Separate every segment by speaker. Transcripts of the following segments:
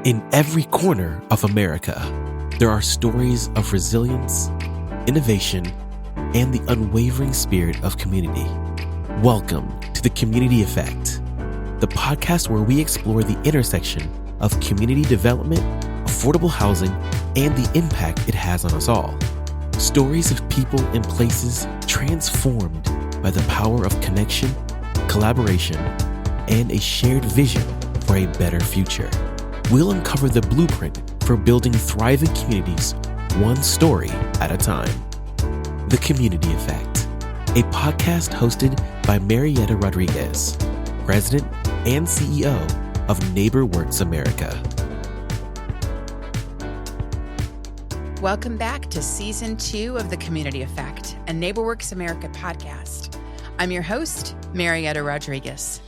Speaker 1: In every corner of America, there are stories of resilience, innovation, and the unwavering spirit of community. Welcome to The Community Effect, the podcast where we explore the intersection of community development, affordable housing, and the impact it has on us all. Stories of people and places transformed by the power of connection, collaboration, and a shared vision for a better future. We'll uncover the blueprint for building thriving communities, one story at a time. The Community Effect, a podcast hosted by Marietta Rodriguez, President and CEO of NeighborWorks America.
Speaker 2: Welcome back to Season 2 of The Community Effect, a NeighborWorks America podcast. I'm your host, Marietta Rodriguez.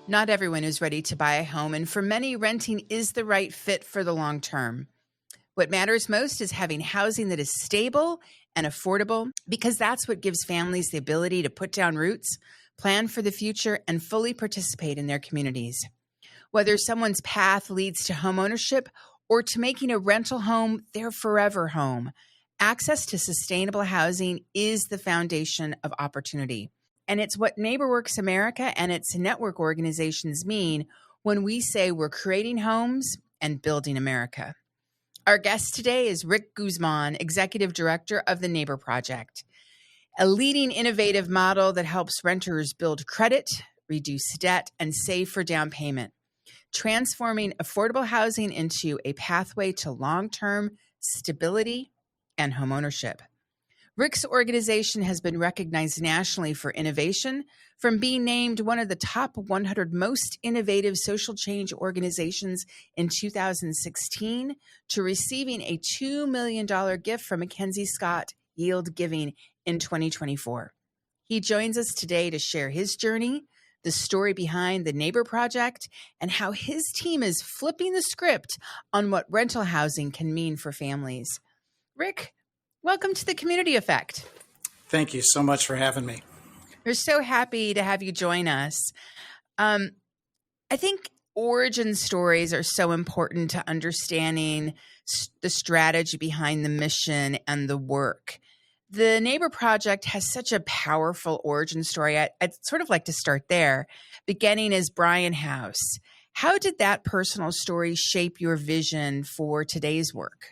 Speaker 2: Not everyone is ready to buy a home, and for many, renting is the right fit for the long term. What matters most is having housing that is stable and affordable, because that's what gives families the ability to put down roots, plan for the future, and fully participate in their communities. Whether someone's path leads to homeownership or to making a rental home their forever home, access to sustainable housing is the foundation of opportunity. And it's what NeighborWorks America and its network organizations mean when we say we're creating homes and building America. Our guest today is Rick Guzman, Executive Director of the Neighbor Project, a leading innovative model that helps renters build credit, reduce debt, and save for down payment, transforming affordable housing into a pathway to long-term stability and homeownership. Rick's organization has been recognized nationally for innovation, from being named one of the top 100 most innovative social change organizations in 2016 to receiving a $2 million gift from Mackenzie Scott Yield Giving in 2024. He joins us today to share his journey, the story behind the Neighbor Project, and how his team is flipping the script on what rental housing can mean for families. Rick, welcome to the Community Effect.
Speaker 3: Thank you so much for having me.
Speaker 2: We're so happy to have you join us. I think origin stories are so important to understanding the strategy behind the mission and the work. The Neighbor Project has such a powerful origin story. I'd sort of like to start there, beginning as Brian House. How did that personal story shape your vision for today's work?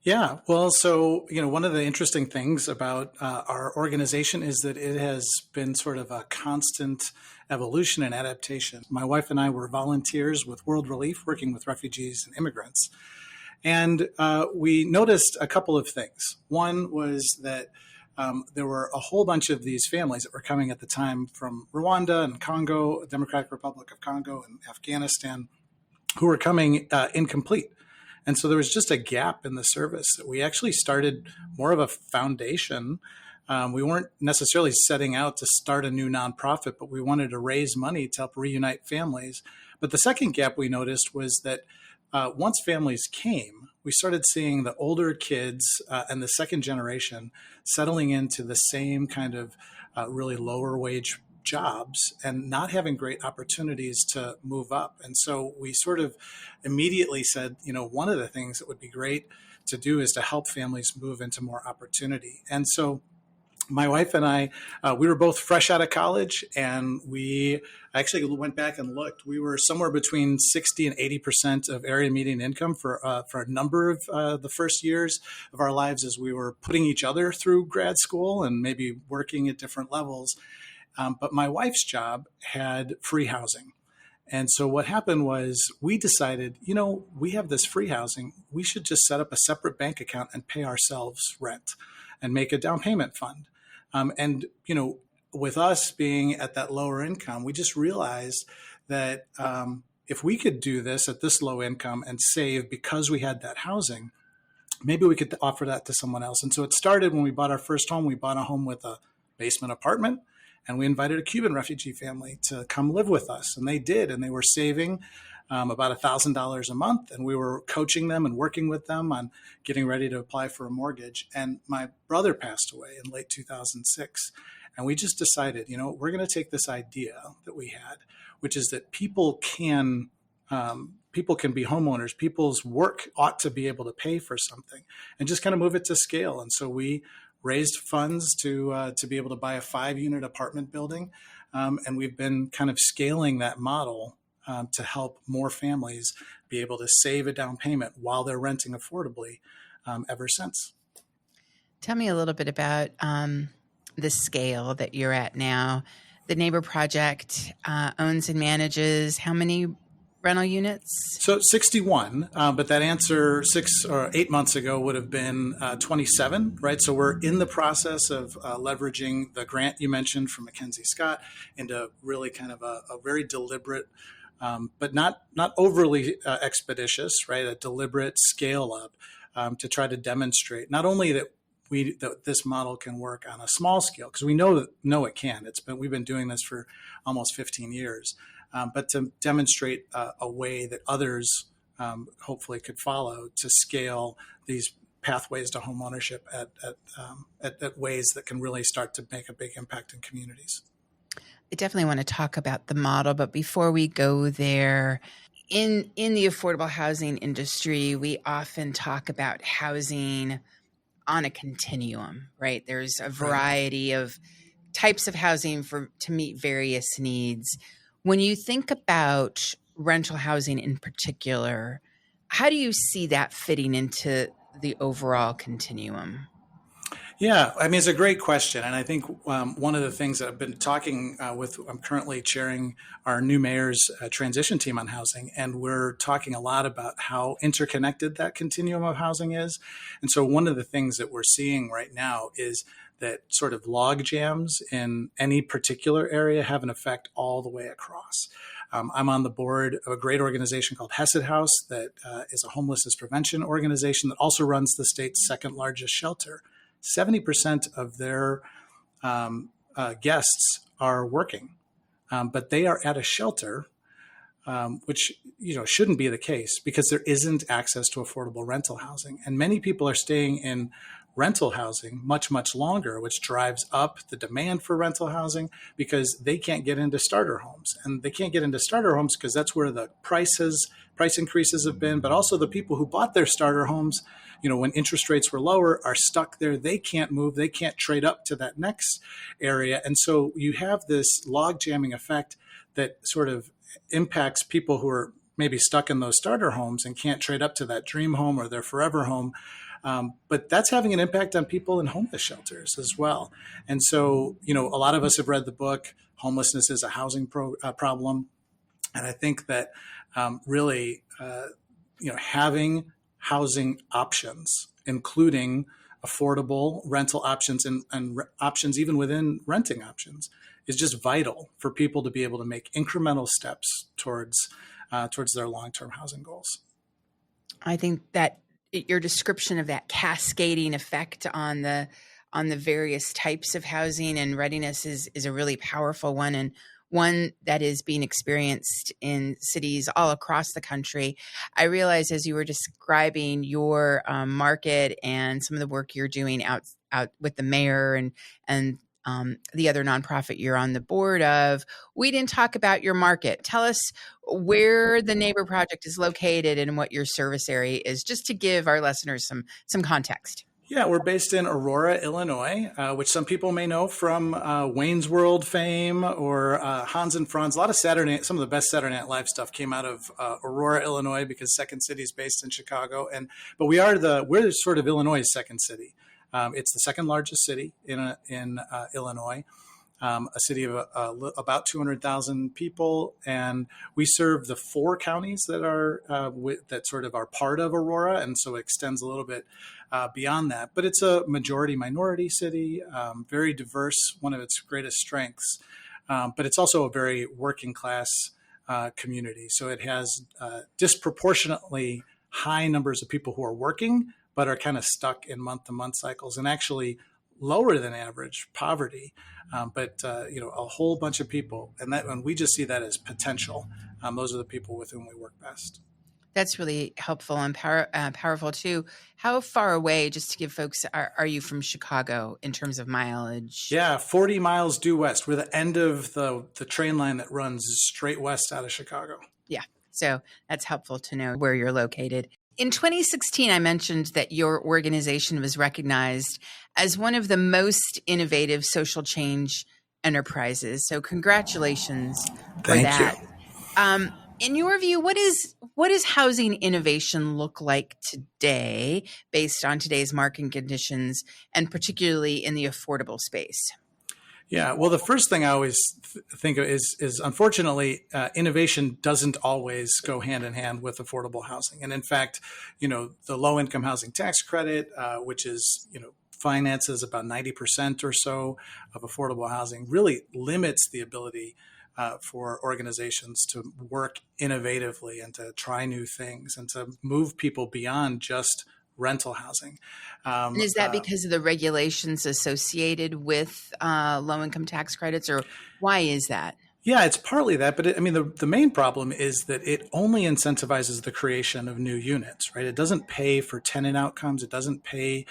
Speaker 3: Yeah, well, so, one of the interesting things about our organization is that it has been sort of a constant evolution and adaptation. My wife and I were volunteers with World Relief, working with refugees and immigrants. And we noticed a couple of things. One was that there were a whole bunch of these families that were coming at the time from Rwanda and Congo, Democratic Republic of Congo and Afghanistan, who were coming incomplete. And so there was just a gap in the service. We actually started more of a foundation. We weren't necessarily setting out to start a new nonprofit, but we wanted to raise money to help reunite families. But the second gap we noticed was that once families came, we started seeing the older kids and the second generation settling into the same kind of really lower wage jobs and not having great opportunities to move up. And so we sort of immediately said, one of the things that would be great to do is to help families move into more opportunity. And so my wife and I, we were both fresh out of college, and we actually went back and looked. We were somewhere between 60 and 80% of area median income for a number of the first years of our lives as we were putting each other through grad school and maybe working at different levels. But my wife's job had free housing. And so what happened was we decided, we have this free housing. We should just set up a separate bank account and pay ourselves rent and make a down payment fund. With us being at that lower income, we just realized that if we could do this at this low income and save because we had that housing, maybe we could offer that to someone else. And so it started when we bought our first home. We bought a home with a basement apartment. And we invited a Cuban refugee family to come live with us. And they did. And they were saving about $1,000 a month. And we were coaching them and working with them on getting ready to apply for a mortgage. And my brother passed away in late 2006. And we just decided, we're going to take this idea that we had, which is that people can people can be homeowners. People's work ought to be able to pay for something, and just kind of move it to scale. And so we raised funds to be able to buy a 5-unit apartment building, and we've been kind of scaling that model to help more families be able to save a down payment while they're renting affordably ever since.
Speaker 2: Tell me a little bit about the scale that you're at now. The Neighbor Project owns and manages how many rental units?
Speaker 3: So 61, but that answer 6 or 8 months ago would have been 27, right? So we're in the process of leveraging the grant you mentioned from Mackenzie Scott into really kind of a very deliberate, but not overly expeditious, right? A deliberate scale up to try to demonstrate not only that this model can work on a small scale, because we know it can. We've been doing this for almost 15 years, but to demonstrate a way that others hopefully could follow to scale these pathways to homeownership at ways that can really start to make a big impact in communities.
Speaker 2: I definitely want to talk about the model, but before we go there, in the affordable housing industry, we often talk about housing on a continuum, right? There's a variety of types of housing to meet various needs. When you think about rental housing in particular, how do you see that fitting into the overall continuum?
Speaker 3: Yeah, I mean, it's a great question. And I think one of the things that I've been talking I'm currently chairing our new mayor's transition team on housing. And we're talking a lot about how interconnected that continuum of housing is. And so one of the things that we're seeing right now is that sort of log jams in any particular area have an effect all the way across. I'm on the board of a great organization called Hesed House that is a homelessness prevention organization that also runs the state's second largest shelter. 70% of their guests are working, but they are at a shelter, which shouldn't be the case because there isn't access to affordable rental housing. And many people are staying in rental housing much, much longer, which drives up the demand for rental housing because they can't get into starter homes. And they can't get into starter homes because that's where the price increases have been, but also the people who bought their starter homes, when interest rates were lower, are stuck there. They can't move. They can't trade up to that next area. And so you have this log jamming effect that sort of impacts people who are maybe stuck in those starter homes and can't trade up to that dream home or their forever home. But that's having an impact on people in homeless shelters as well. And so, a lot of us have read the book, Homelessness is a Housing Problem. And I think that really, having housing options, including affordable rental options and options even within renting options, is just vital for people to be able to make incremental steps towards their long-term housing goals.
Speaker 2: I think that your description of that cascading effect on the various types of housing and readiness is a really powerful one, and one that is being experienced in cities all across the country. I realized as you were describing your market and some of the work you're doing out with the mayor and the other nonprofit you're on the board of, we didn't talk about your market. Tell us where the Neighbor Project is located and what your service area is, just to give our listeners some context.
Speaker 3: Yeah, we're based in Aurora, Illinois, which some people may know from Wayne's World fame or Hans and Franz. A lot of some of the best Saturday Night Live stuff came out of Aurora, Illinois, because Second City is based in Chicago. But we're sort of Illinois' second city. It's the second largest city in Illinois, a city of about 200,000 people, and we serve the 4 counties that are that sort of are part of Aurora, and so it extends a little bit beyond that. But it's a majority minority city, very diverse, one of its greatest strengths. But it's also a very working class community, so it has disproportionately high numbers of people who are working but are kind of stuck in month-to-month cycles, and actually lower than average poverty, but a whole bunch of people, and we just see that as potential. Those are the people with whom we work best.
Speaker 2: That's really helpful and powerful too. How far away, just to give folks, are you from Chicago in terms of mileage?
Speaker 3: Yeah, 40 miles due west. We're the end of the train line that runs straight west out of Chicago.
Speaker 2: Yeah. So that's helpful to know where you're located. In 2016, I mentioned that your organization was recognized as one of the most innovative social change enterprises. So congratulations for
Speaker 3: Thank you.
Speaker 2: that. In your view, what is housing innovation look like today based on today's market conditions and particularly in the affordable space?
Speaker 3: Yeah, well, the first thing I always think of is unfortunately, innovation doesn't always go hand in hand with affordable housing. And in fact, the low income housing tax credit, which is, finances about 90% or so of affordable housing, really limits the ability for organizations to work innovatively and to try new things and to move people beyond just rental housing.
Speaker 2: And is that because of the regulations associated with low-income tax credits, or why is that?
Speaker 3: Yeah, it's partly that, but the main problem is that it only incentivizes the creation of new units, right? It doesn't pay for tenant outcomes. It doesn't pay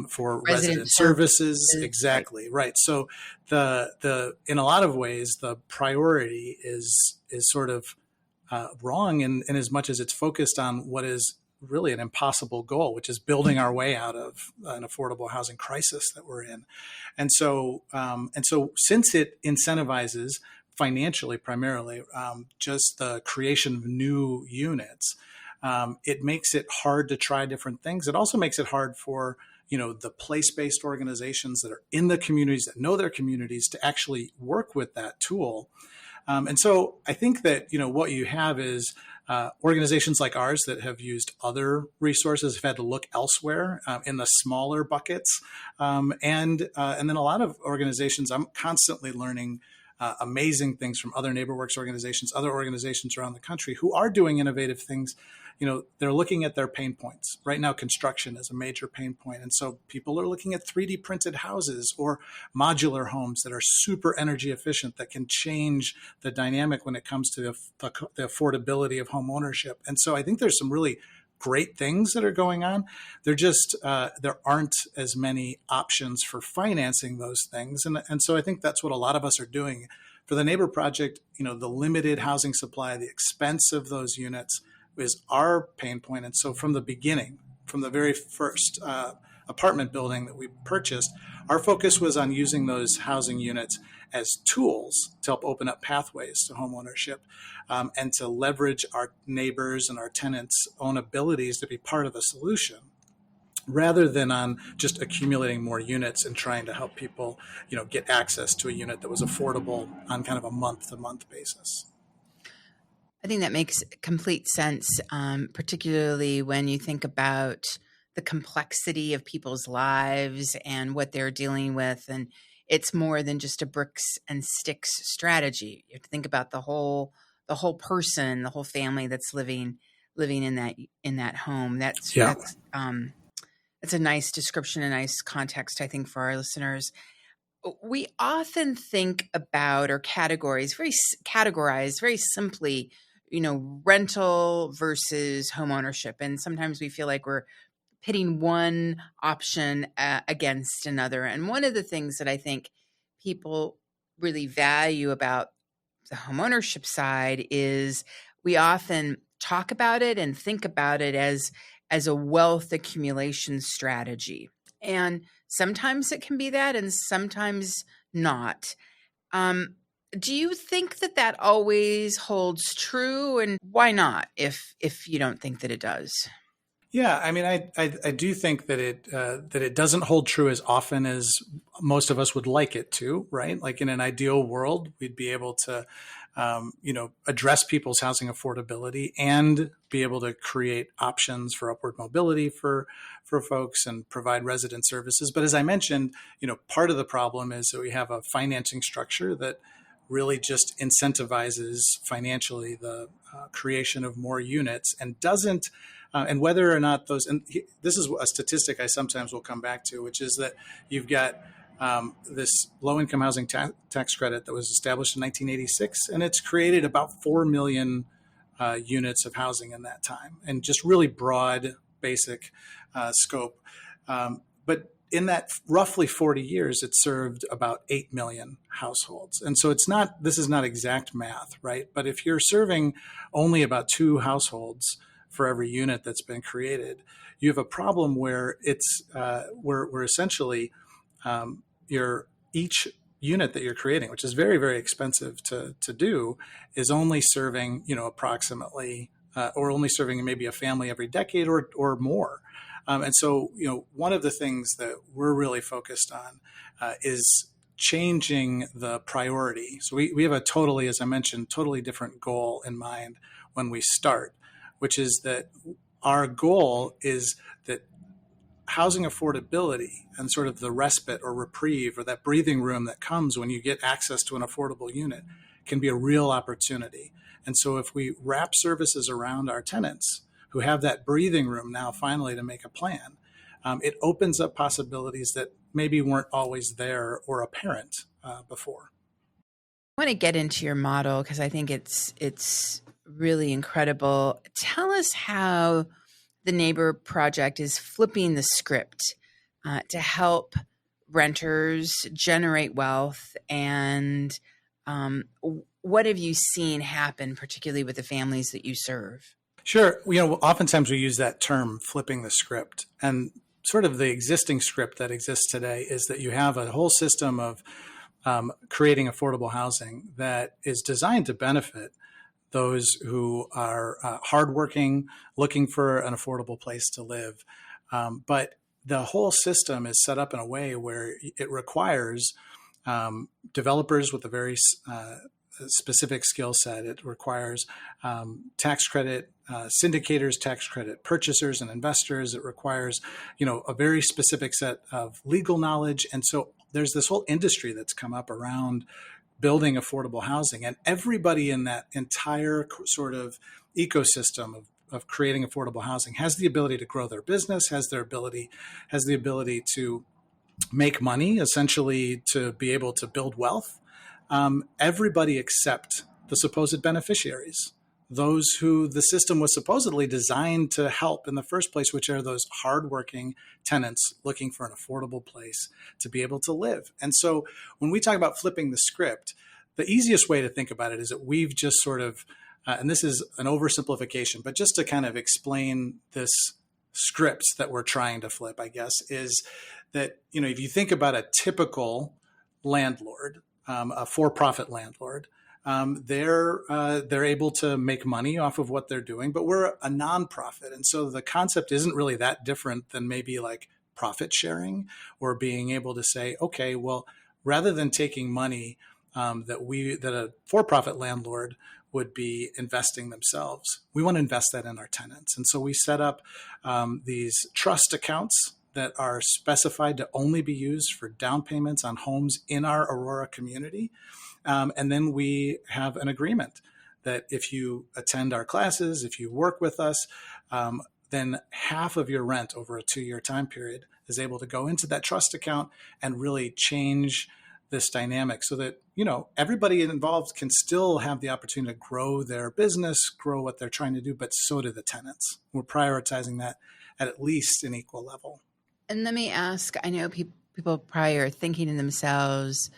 Speaker 3: for resident services. Exactly, right. So the in a lot of ways, the priority is sort of wrong in as much as it's focused on what is really an impossible goal, which is building our way out of an affordable housing crisis that we're in. And so since it incentivizes financially primarily just the creation of new units, it makes it hard to try different things. It also makes it hard for the place-based organizations that are in the communities, that know their communities, to actually work with that tool. And so I think that what you have is organizations like ours that have used other resources have had to look elsewhere in the smaller buckets, and then a lot of organizations. I'm constantly learning amazing things from other NeighborWorks organizations, other organizations around the country who are doing innovative things. They're looking at their pain points. Right now, construction is a major pain point. And so people are looking at 3D printed houses or modular homes that are super energy efficient that can change the dynamic when it comes to the affordability of home ownership. And so I think there's some really great things that are going on. They're just, there aren't as many options for financing those things. And so I think that's what a lot of us are doing. For the Neighbor Project, the limited housing supply, the expense of those units is our pain point. And so from the beginning, from the very first apartment building that we purchased, our focus was on using those housing units as tools to help open up pathways to homeownership, and to leverage our neighbors and our tenants' own abilities to be part of the solution, rather than on just accumulating more units and trying to help people, get access to a unit that was affordable on kind of a month-to-month basis.
Speaker 2: I think that makes complete sense, particularly when you think about the complexity of people's lives and what they're dealing with. And it's more than just a bricks and sticks strategy. You have to think about the whole person, the whole family that's living in that home. That's a nice description, a nice context, I think, for our listeners. We often think about or categorize very simply, rental versus home ownership. And sometimes we feel like we're pitting one option against another. And one of the things that I think people really value about the home ownership side is we often talk about it and think about it as a wealth accumulation strategy. And sometimes it can be that, and sometimes not. Do you think that always holds true, and why not? If you don't think that it does?
Speaker 3: Yeah, I do think that it doesn't hold true as often as most of us would like it to, right? Like in an ideal world, we'd be able to, address people's housing affordability and be able to create options for upward mobility for folks and provide resident services. But as I mentioned, part of the problem is that we have a financing structure that really just incentivizes financially the creation of more units and doesn't. And whether or not those, and this is a statistic I sometimes will come back to, which is that you've got this low-income housing tax credit that was established in 1986, and it's created about 4 million units of housing in that time, and just really broad, basic scope. But in that roughly 40 years, it served about 8 million households. And so this is not exact math, right? But if you're serving only about 2 households for every unit that's been created, you have a problem where we're essentially each unit that you're creating, which is very, very expensive to do, is only serving, approximately, or only serving maybe a family every decade or more. And so, one of the things that we're really focused on is changing the priority. So we have a totally, as I mentioned, totally different goal in mind when we start, which is that our goal is that housing affordability and sort of the respite or reprieve or that breathing room that comes when you get access to an affordable unit can be a real opportunity. And so if we wrap services around our tenants who have that breathing room now finally to make a plan, it opens up possibilities that maybe weren't always there or apparent before.
Speaker 2: I want to get into your model because I think it's really incredible. Tell us how the Neighbor Project is flipping the script to help renters generate wealth, and what have you seen happen, particularly with the families that you serve?
Speaker 3: Sure. Oftentimes we use that term, flipping the script, and sort of the existing script that exists today is that you have a whole system of creating affordable housing that is designed to benefit those who are hardworking, looking for an affordable place to live. But the whole system is set up in a way where it requires developers with a very specific skill set. It requires tax credit syndicators, tax credit purchasers and investors. It requires, a very specific set of legal knowledge. And so there's this whole industry that's come up around building affordable housing, and everybody in that entire sort of ecosystem of creating affordable housing has the ability to grow their business, has the ability to make money, essentially to be able to build wealth. Everybody except the supposed beneficiaries, those who the system was supposedly designed to help in the first place, which are those hardworking tenants looking for an affordable place to be able to live. And so when we talk about flipping the script, the easiest way to think about it is that we've just sort of, and this is an oversimplification, but just to kind of explain this script that we're trying to flip, I guess, is that, if you think about a typical landlord, a for-profit landlord, they're able to make money off of what they're doing, but we're a nonprofit. And so the concept isn't really that different than maybe like profit sharing or being able to say, okay, well, rather than taking money that a for-profit landlord would be investing themselves, we want to invest that in our tenants. And so we set up these trust accounts that are specified to only be used for down payments on homes in our Aurora community. And then we have an agreement that if you attend our classes, if you work with us, then half of your rent over a 2-year time period is able to go into that trust account and really change this dynamic so that, everybody involved can still have the opportunity to grow their business, grow what they're trying to do, but so do the tenants. We're prioritizing that at least an equal level.
Speaker 2: And let me ask, I know people probably are thinking to themselves,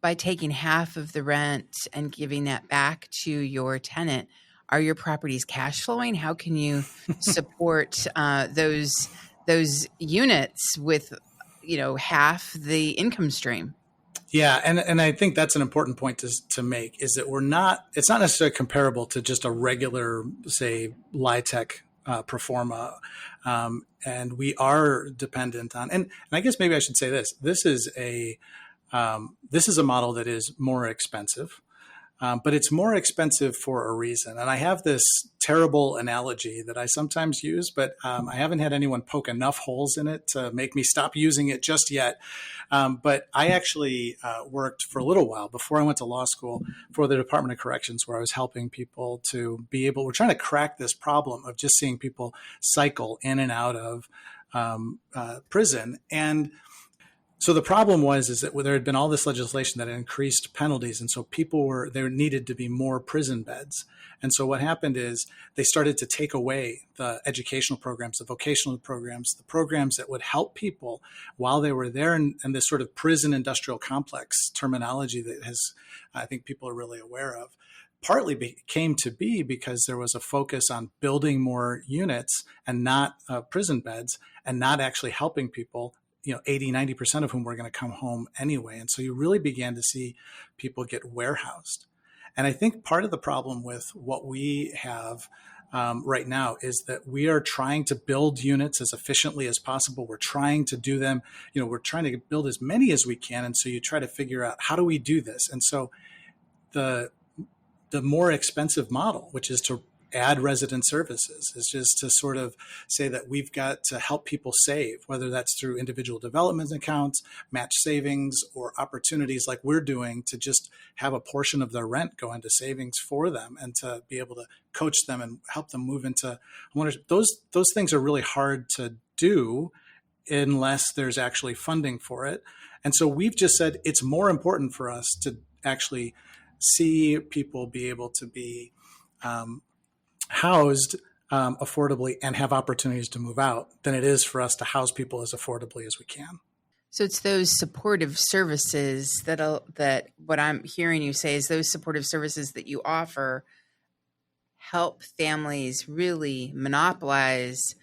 Speaker 2: by taking half of the rent and giving that back to your tenant, are your properties cash flowing? How can you support those units with, half the income stream?
Speaker 3: Yeah, and I think that's an important point to make, is that it's not necessarily comparable to just a regular, say, LIHTC pro forma. And we are dependent on, and I guess maybe I should say this, this is a model that is more expensive, but it's more expensive for a reason. And I have this terrible analogy that I sometimes use, but I haven't had anyone poke enough holes in it to make me stop using it just yet. But I actually worked for a little while before I went to law school for the Department of Corrections, where I was helping people to we're trying to crack this problem of just seeing people cycle in and out of prison. And So the problem is that there had been all this legislation that increased penalties, and so there needed to be more prison beds. And so what happened is they started to take away the educational programs, the vocational programs, the programs that would help people while they were there, in this sort of prison industrial complex terminology that I think people are really aware of. Partly came to be because there was a focus on building more units and not prison beds, and not actually helping people, 80, 90% of whom were going to come home anyway. And so you really began to see people get warehoused. And I think part of the problem with what we have right now is that we are trying to build units as efficiently as possible. We're trying to do them, we're trying to build as many as we can. And so you try to figure out, how do we do this? And so the more expensive model, which is to add resident services, is just to sort of say that we've got to help people save, whether that's through individual development accounts, match savings, or opportunities like we're doing to just have a portion of their rent go into savings for them, and to be able to coach them and help them move into homeownership. Those things are really hard to do unless there's actually funding for it. And so we've just said it's more important for us to actually see people be able to be housed affordably and have opportunities to move out than it is for us to house people as affordably as we can.
Speaker 2: So it's those supportive services that what I'm hearing you say is those supportive services that you offer help families really monopolize,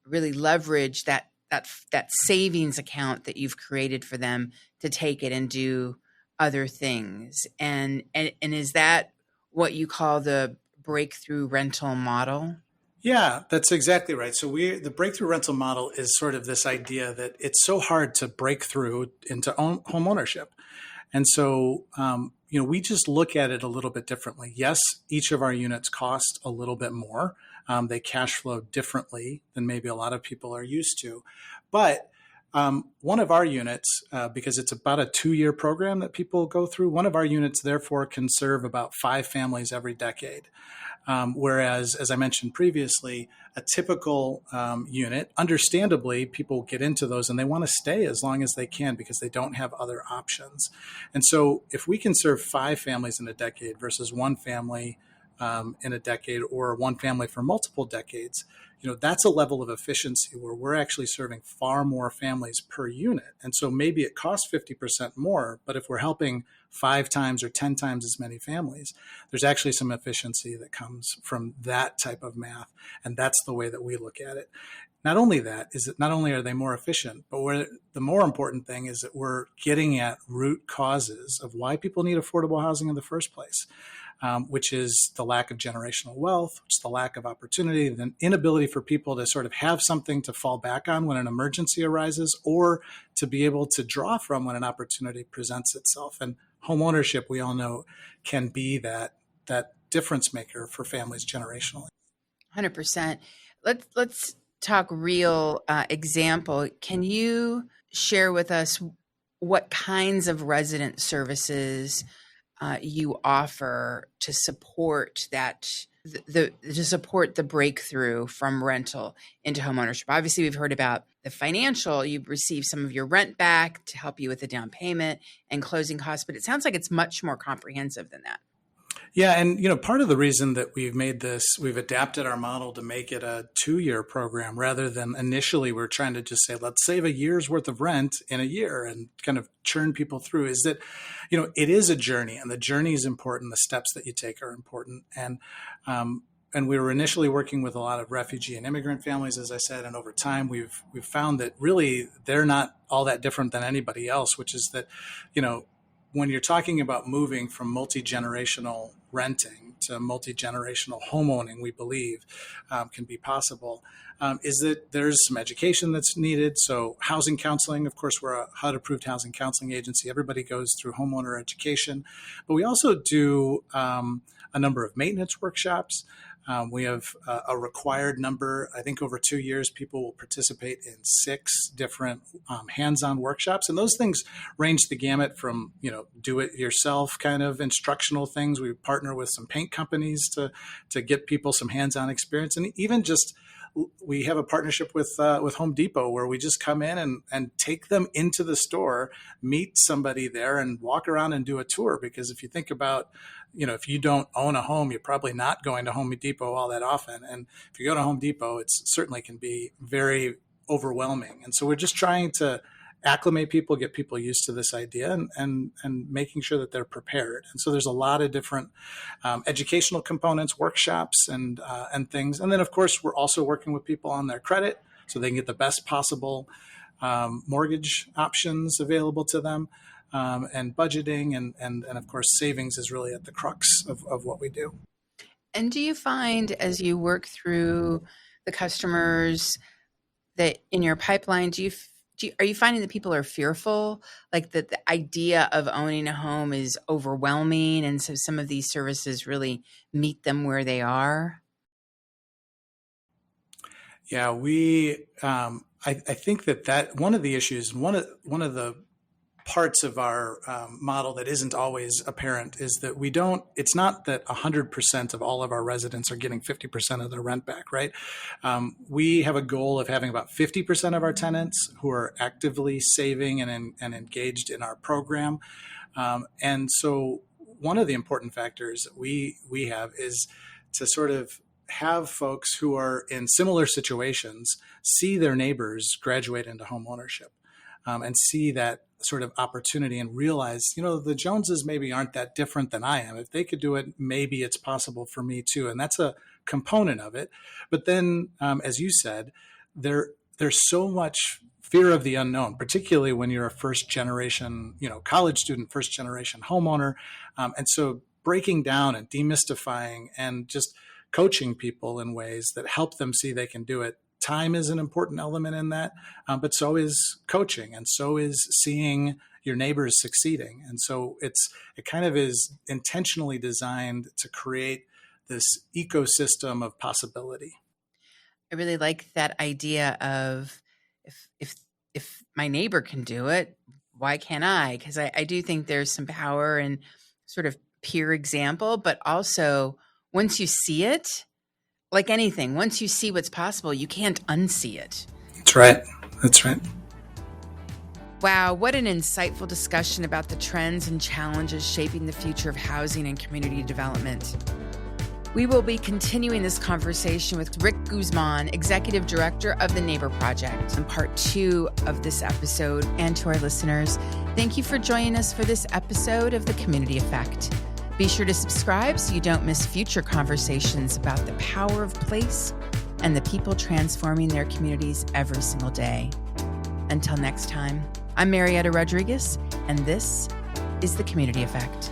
Speaker 2: really leverage that savings account that you've created for them to take it and do other things. And is that what you call the breakthrough rental model?
Speaker 3: Yeah, that's exactly right. So the breakthrough rental model is sort of this idea that it's so hard to break through into home ownership. And so, we just look at it a little bit differently. Yes, each of our units cost a little bit more. They cash flow differently than maybe a lot of people are used to. But one of our units, because it's about a 2-year program that people go through, one of our units therefore can serve about 5 families every decade. Whereas, as I mentioned previously, a typical unit, understandably, people get into those and they want to stay as long as they can because they don't have other options. And so if we can serve 5 families in a decade versus 1 family in a decade, or 1 family for multiple decades, that's a level of efficiency where we're actually serving far more families per unit. And so maybe it costs 50% more, but if we're helping 5 times or 10 times as many families, there's actually some efficiency that comes from that type of math. And that's the way that we look at it. Not only are they more efficient, but the more important thing is that we're getting at root causes of why people need affordable housing in the first place. Which is the lack of generational wealth, which is the lack of opportunity, the inability for people to sort of have something to fall back on when an emergency arises, or to be able to draw from when an opportunity presents itself. And homeownership, we all know, can be that difference maker for families generationally.
Speaker 2: 100%. Let's talk real example. Can you share with us what kinds of resident services you offer to support the breakthrough from rental into homeownership? Obviously, we've heard about the financial. You receive some of your rent back to help you with the down payment and closing costs, but it sounds like it's much more comprehensive than that.
Speaker 3: Yeah. And, part of the reason that we've adapted our model to make it a 2-year program rather than initially we're trying to just say, let's save a year's worth of rent in a year and kind of churn people through, is that, it is a journey, and the journey is important. The steps that you take are important. And we were initially working with a lot of refugee and immigrant families, as I said, and over time we've found that really they're not all that different than anybody else, which is that, when you're talking about moving from multi-generational renting to multi-generational homeowning, we believe can be possible, is that there's some education that's needed. So housing counseling, of course, we're a HUD-approved housing counseling agency. Everybody goes through homeowner education. But we also do a number of maintenance workshops. We have a required number. I think over 2 years, people will participate in 6 different hands-on workshops. And those things range the gamut from, do-it-yourself kind of instructional things. We partner with some paint companies to get people some hands-on experience, and even just we have a partnership with Home Depot where we just come in and take them into the store, meet somebody there, and walk around and do a tour. Because if you think about, if you don't own a home, you're probably not going to Home Depot all that often. And if you go to Home Depot, it certainly can be very overwhelming. And so we're just trying to acclimate people, get people used to this idea, and making sure that they're prepared. And so there's a lot of different educational components, workshops, and things. And then, of course, we're also working with people on their credit so they can get the best possible mortgage options available to them, and budgeting, and of course, savings is really at the crux of what we do.
Speaker 2: And do you find, as you work through the customers that in your pipeline, are you finding that people are fearful, like that the idea of owning a home is overwhelming, and so some of these services really meet them where they are?
Speaker 3: Yeah, I think that one of the issues, one of the parts of our model that isn't always apparent is that it's not that 100% of all of our residents are getting 50% of their rent back, right? We have a goal of having about 50% of our tenants who are actively saving and engaged in our program. And so one of the important factors that we have is to sort of have folks who are in similar situations see their neighbors graduate into home ownership, and see that sort of opportunity and realize, the Joneses maybe aren't that different than I am. If they could do it, maybe it's possible for me too. And that's a component of it. But then, as you said, there's so much fear of the unknown, particularly when you're a first generation, college student, first generation homeowner. And so breaking down and demystifying and just coaching people in ways that help them see they can do it. Time is an important element in that, but so is coaching, and so is seeing your neighbors succeeding. And so it kind of is intentionally designed to create this ecosystem of possibility.
Speaker 2: I really like that idea of if my neighbor can do it, why can't I? Because I do think there's some power in sort of peer example, but also once you see it, like anything, once you see what's possible, you can't unsee it.
Speaker 3: That's right. That's right.
Speaker 2: Wow, what an insightful discussion about the trends and challenges shaping the future of housing and community development. We will be continuing this conversation with Rick Guzman, Executive Director of the Neighbor Project, in part 2 of this episode. And to our listeners, thank you for joining us for this episode of The Community Effect. Be sure to subscribe so you don't miss future conversations about the power of place and the people transforming their communities every single day. Until next time, I'm Marietta Rodriguez, and this is The Community Effect.